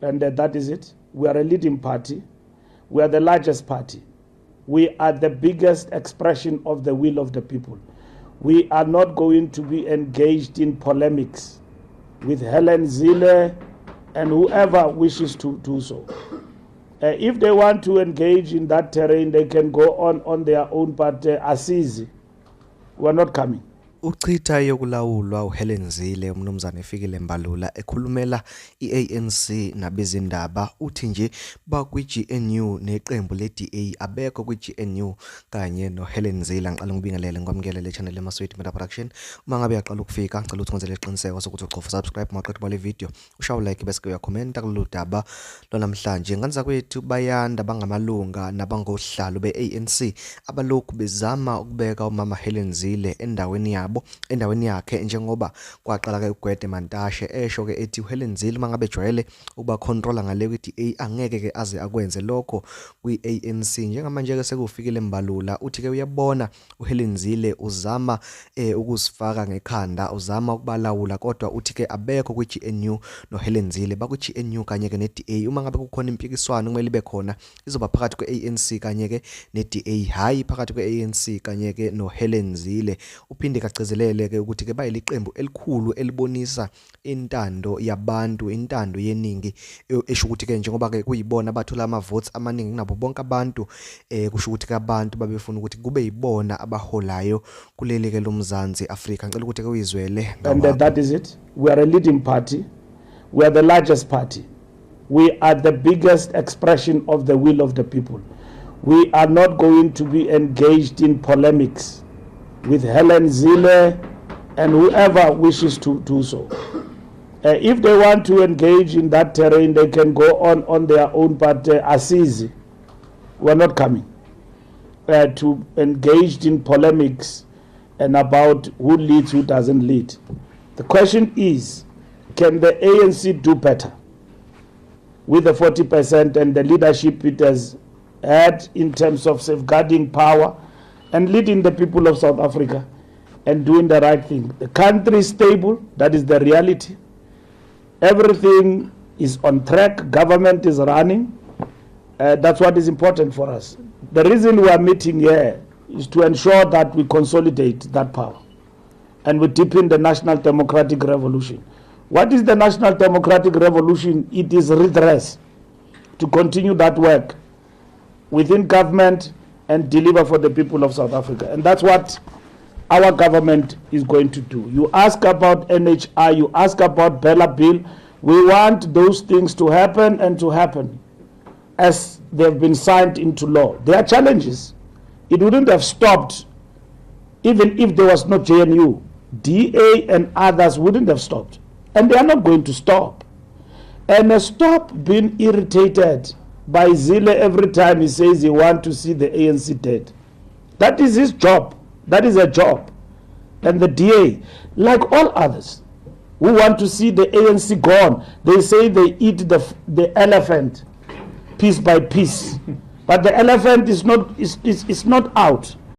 and that is it. We are a leading party. We are the largest party. We are the biggest expression of the will of the people. We are not going to be engaged in polemics with Helen Zille and whoever wishes to do so. If they want to engage in that terrain, they can go on their own, but Asizi, we are not coming. Uchitha yokulawulwa uHelen Zille umnumzane efikile Mbalula ekhulumela iANC nabezindaba uthi nje bakwi-GNU neqembu le-DA abekho kwi-GNU kanye noHelen Zille. Ngiqala ngibingelele ngwamukele channel eMasweti Media Production. Uma ngabe uyaqala ukufika ngicela ukuthi wenzele isiqiniseko sokuthi ucofa subscribe maqedwe le video, ushawu like bese uyakhomenta kulolu daba lwanamhlanje. Nganza kwethu bayanda bangamalunga nabangohlalo be-ANC abalokhu bezama ukubeka umama Helen Zille endaweni yakhe njengoba kwaqala ke uGwede Mantashe esho ke ethi uHelen Zille mangabe jwayele ukuba controller ngale kwi-DA angeke ke aze akwenze lokho kwi-ANC. Njengamanje ke sekufikile Mbalula uthi ke uyabona uHelen Zille uzama ukusifaka ngekhanda, uzama ukubalawula, kodwa uthi ke abekho kwi-GNU noHelen Zille bakwi-GNU kanye ke ne-DA. Uma ngabe kukhona impikiswano kumele ibe khona izoba phakathi kwe-ANC kanye ke ne-DA, hayi phakathi kwe-ANC kanye ke noHelen Zille. Uphinde kacezelele ke ukuthi ke bayiliqembu elikhulu elibonisa intando yabantu, intando yeningi, esho ukuthi ke njengoba ke kuyibona bathola ama votes amaningi nabo bonke abantu, kusho ukuthi ke abantu babefuna ukuthi kube yibona abaholayo kuleli ke loMzansi Afrika. Ngicela ukuthi ke uyizwele. And that is it. We are a leading party. We are the largest party. We are the biggest expression of the will of the people. We are not going to be engaged in polemics with Helen Zille and whoever wishes to do so. If they want to engage in that terrain, they can go on their own, but Asizi, we are not coming to engage in polemics and about who leads, who doesn't lead. The question is, can the ANC do better with the 40% and the leadership it has had in terms of safeguarding power and leading the people of South Africa and doing the right thing? The country is stable, that is the reality. Everything is on track, government is running. That's what is important for us. The reason we are meeting here is to ensure that we consolidate that power and we deepen the National Democratic Revolution. What is the National Democratic Revolution? It is redress, to continue that work within government and deliver for the people of South Africa. And that's what our government is going to do. You ask about NHI, you ask about Bella Bill. We want those things to happen and to happen as they've been signed into law. There are challenges. It wouldn't have stopped even if there was no JNU. DA and others wouldn't have stopped. And they are not going to stop. And stop being irritated by Zille every time he says he wants to see the ANC dead. That is his job. That is a job. And the DA, like all others who want to see the ANC gone, they say they eat the elephant piece by piece. But the elephant is not out.